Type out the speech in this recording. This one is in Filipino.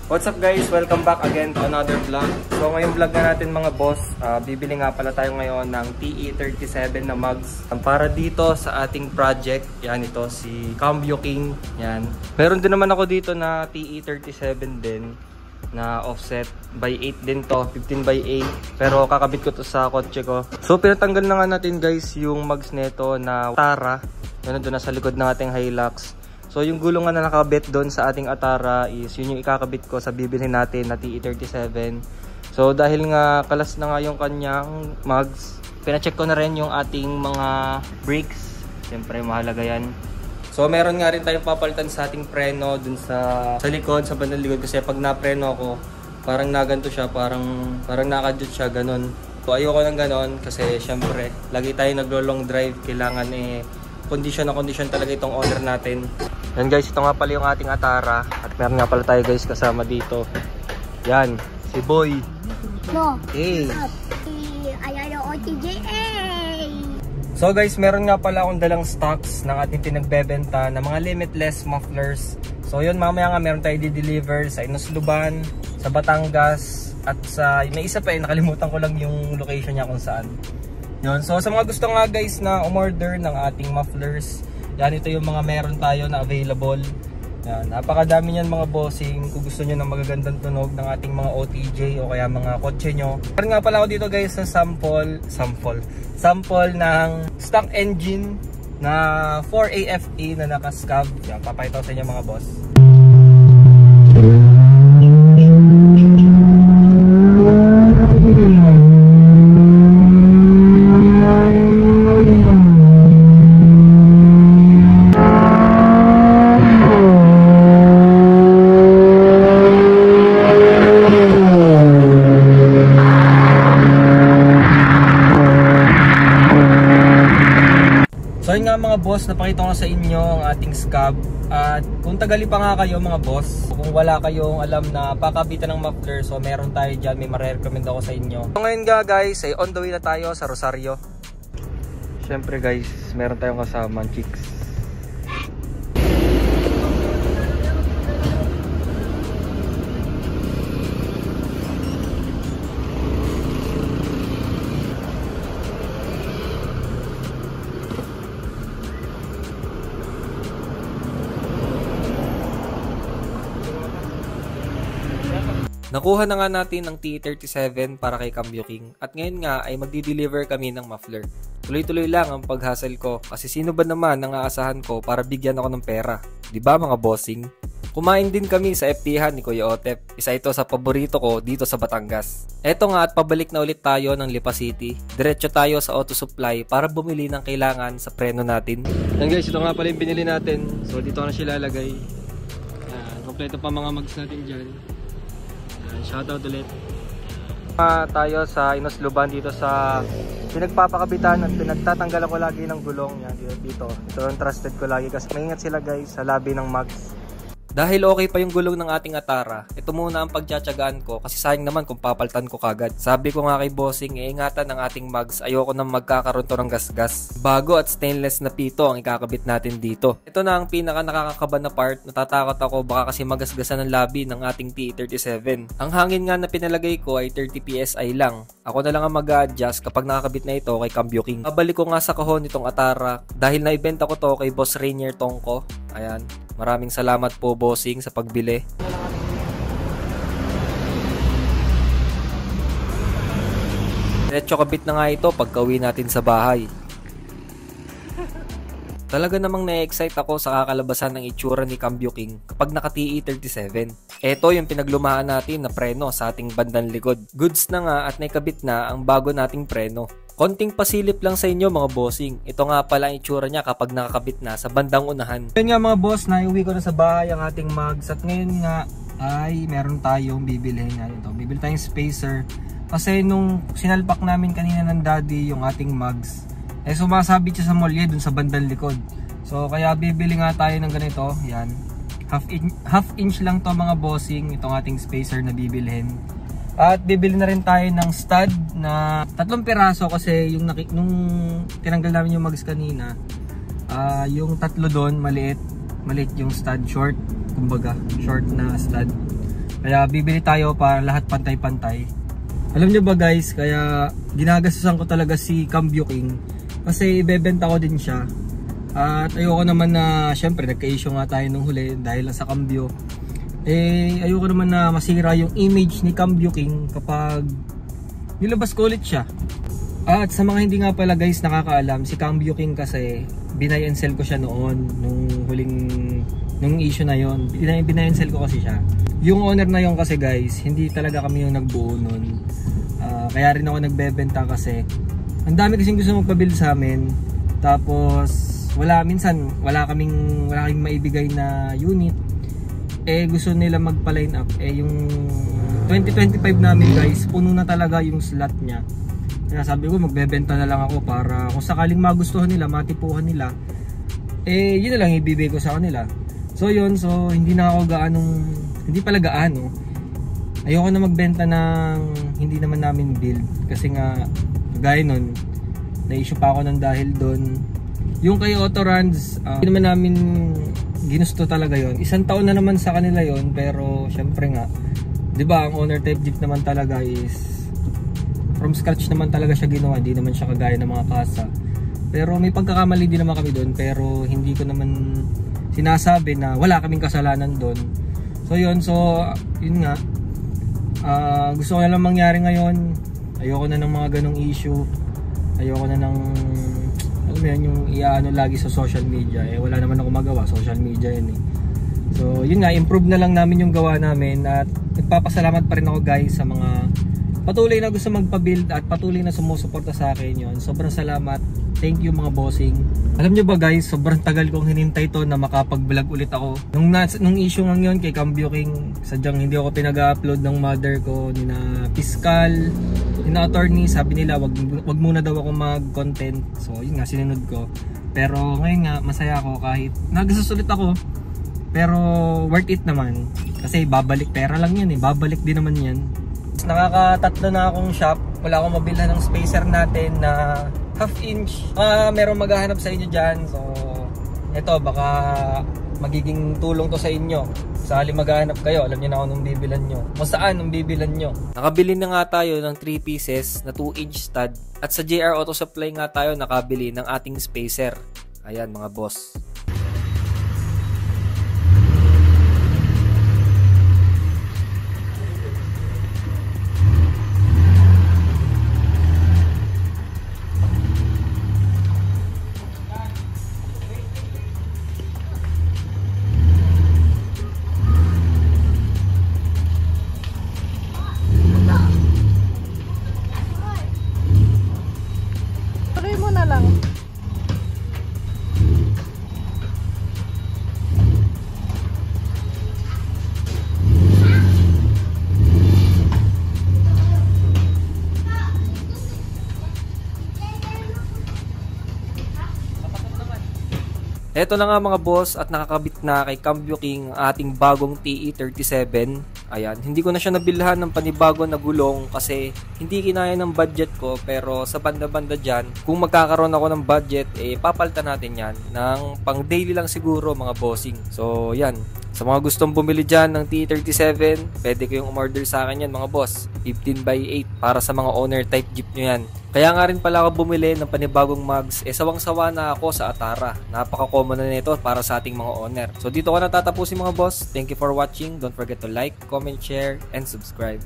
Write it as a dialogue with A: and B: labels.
A: What's up guys? Welcome back again to another vlog. So ngayong vlog na natin mga boss, bibili nga pala tayo ngayon ng TE37 na mugs para dito sa ating project. Yan, ito si Cambio King. Yan. Meron din naman ako dito na TE37 din na offset by 8 din to, 15 by 8. Pero kakabit ko to sa kotse ko. So pinatanggal na nga natin guys yung mugs nito na Atara. Yan, doon na sa likod ng ating Hilux. So yung gulungan na nakabit doon sa ating Atara is yun yung ikakabit ko sa bibilhin natin na TE37. So dahil nga kalas na nga yung kanyang mugs, pina-check ko na rin yung ating mga brakes. Siyempre mahalaga yan. So meron nga rin tayong papalitan sa ating preno dun sa likod, sa bandang likod. Kasi pag na-preno ako, parang naganto siya, parang nakadjut siya, ganun. So ayoko ng ganun kasi siyempre lagi tayo naglo-long drive, kailangan condition na condition talaga itong owner natin. Yan guys, ito nga pala yung ating Atara. At meron nga pala tayo guys kasama dito. Yan, si Boy.
B: No.
A: Hey.
B: Ayano OTJA.
A: So guys, meron nga pala akong dalang stocks ng ating pinagbebenta na mga limitless mufflers. So yun, mamaya nga meron tayo di-deliver sa Inusluban, sa Batangas, at sa may isa pa nakalimutan ko lang yung location niya kung saan. Yun. So sa mga gusto nga guys na umorder ng ating mufflers, yan, ito yung mga meron tayo na available. Yan, napakadami niyan mga bossing. Kung gusto niyo ng magagandang tunog ng ating mga OTJ o kaya mga kotse nyo. Meron nga pala ako dito guys sa sample ng stock engine na 4AFE na naka-scab. Yan, papakita ko sa inyo mga boss. So yun nga mga boss, napakita ko sa inyo ang ating scab. At kung tagali pa nga kayo mga boss, kung wala kayong alam na pakabitan ng muffler, so meron tayo dyan, may marirecommend ako sa inyo. So ngayon nga guys, ay on the way na tayo sa Rosario. Syempre guys, meron tayong kasama chicks. Nakuha na nga natin ang TE37 para kay Cambio King at ngayon nga ay magdi-deliver kami ng muffler. Tuloy-tuloy lang ang paghasal ko kasi sino ba naman ang aasahan ko para bigyan ako ng pera? Diba mga bossing? Kumain din kami sa FThan ni Kuya Otep. Isa ito sa paborito ko dito sa Batangas. Eto nga at pabalik na ulit tayo ng Lipa City. Diretso tayo sa Auto Supply para bumili ng kailangan sa preno natin. Yan guys, ito nga pala yung binili natin. So dito na siya lalagay. Kompleto pa mga mags natin dyan. Shoutout ulit. Tayo sa Inusluban dito sa pinagpapakabitan at pinagtatanggalan ko lagi ng gulong. Yan, dito. Ito yung trusted ko lagi kasi maingat sila guys sa labi ng mugs. Dahil okay pa yung gulong ng ating Atara, ito muna ang pagtsatsagaan ko kasi sayang naman kung papaltan ko kagad. Sabi ko nga kay bossing, ingatan ng ating mugs, ayoko nang magkakaroon to ng gasgas. Bago at stainless na pito ang ikakabit natin dito. Ito na ang pinaka nakakakaban na part, natatakot ako baka kasi magasgasan ng labi ng ating TE37. Ang hangin nga na pinalagay ko ay 30 PSI lang. Ako na lang ang mag-a-adjust kapag nakakabit na ito kay Cambio King. Babalik ko nga sa kahon itong Atara dahil naibenta ko to kay Boss Rainier Tongko. Ayan. Maraming salamat po bossing sa pagbili. Diretso kabit na nga ito pagka-uwi natin sa bahay. Talaga namang na-excite ako sa kakalabasan ng itsura ni Cambio King kapag naka TE37. Ito yung pinaglumaan natin na preno sa ating bandang likod. Goods na nga at naikabit na ang bago nating preno. Konting pasilip lang sa inyo mga bossing. Ito nga pala ang itsura niya kapag nakakabit na sa bandang unahan. Ngayon nga mga boss, naiuwi ko na sa bahay ang ating mugs. At ngayon nga ay meron tayong bibilhin. Bibili tayong spacer. Kasi nung sinalpak namin kanina ng daddy yung ating mugs, sumasabit siya sa molye dun sa bandang likod. So kaya bibili nga tayo ng ganito. Yan. Half inch lang to mga bossing. Itong ating spacer na bibilhin. At bibili na rin tayo ng stud na 3 piraso kasi yung nung tinanggal namin yung mugs kanina, yung 3 doon maliit yung stud, short, kumbaga short na stud. Kaya bibili tayo para lahat pantay-pantay. Alam nyo ba guys, kaya ginagastusan ko talaga si Cambio King kasi ibebenta ko din siya. At ayoko naman na, syempre nagka-issue nga tayo nung huli dahil lang sa Cambio. Ayoko naman na masira yung image ni Cambio King kapag nilabas ko ulit siya. At sa mga hindi nga pala guys nakakaalam, si Cambio King kasi binay and sell ko siya noon nung issue na yon. Binay and sell ko kasi siya. Yung owner na yon kasi guys, hindi talaga kami yung nagbuo nun. Kaya rin ako nagbebenta kasi ang dami kasing gusto magpa-build sa amin. Tapos minsan wala kaming maibigay na unit. Gusto nila magpa-line up. Yung 2025 namin guys, puno na talaga yung slot niya. Kaya sabi ko magbebenta na lang ako para kung sakaling magustuhan nila, matipuhan nila, yun na lang ibibigay ko sa kanila. So yun, hindi na ako hindi pala gaano. Ayoko na magbenta ng hindi naman namin build kasi nga gaya nun, na-issue pa ako ng dahil doon. Yung kay Autoruns, hindi naman namin ginusto talaga yon. Isang taon na naman sa kanila yon, pero syempre nga, 'di ba, ang owner type jeep naman talaga is from scratch naman talaga siya ginawa, hindi naman siya kagaya ng mga kasa. Pero may pagkakamali din naman kami doon, pero hindi ko naman sinasabi na wala kaming kasalanan doon. So yun nga. Gusto ko na lang mangyari ngayon. Ayoko na ng mga ganong issue. Ayoko na ng alam mo yun, yung iaano lagi sa social media. Wala naman ako magawa, social media yun So yun nga, improve na lang namin yung gawa namin. At nagpapasalamat pa rin ako guys sa mga patuloy na gusto magpa-build at patuloy na sumusuporta sa akin yun. Sobrang salamat. Thank you mga bossing. Alam nyo ba guys, sobrang tagal kong hinintay to na makapag-vlog ulit ako. Nung issue nga yun kay Cambio King, sadyang hindi ako pinag-upload ng mother ko, ni na fiscal, ni na attorney. Sabi nila wag muna daw ako mag-content. So yun nga, sinunod ko. Pero ngayon nga, masaya ako kahit nagsusulit ako. Pero worth it naman. Kasi babalik, pera lang yan babalik din naman yan. Nakakatatlo na akong shop. Wala akong mabilhan ng spacer natin na half inch. Merong maghahanap sa inyo dyan. So eto, baka magiging tulong to sa inyo. Sakali maghahanap kayo, alam niyo na kung bibilan nyo, kung saan bibilan nyo. Nakabili na nga tayo ng 3 pieces na 2 inch stud. At sa JR Auto Supply nga tayo nakabili ng ating spacer. Ayan mga boss. Eto na nga mga boss at nakakabit na kay Cambio King ang ating bagong TE37. Ayan, hindi ko na siya nabilhan ng panibago na gulong kasi hindi kinaya ng budget ko, pero sa banda-banda dyan, kung magkakaroon ako ng budget, papalitan natin yan ng pang daily lang siguro mga bossing. So yan, sa mga gustong bumili dyan ng TE37, pwede ko yung umorder sa akin yan mga boss. 15x8 para sa mga owner type jeep nyo yan. Kaya nga rin pala ako bumili ng panibagong mugs, sawang-sawa na ako sa Atara. Napaka-common na nito para sa ating mga owner. So dito ko na tatapusin mga boss. Thank you for watching. Don't forget to like, comment, share, and subscribe.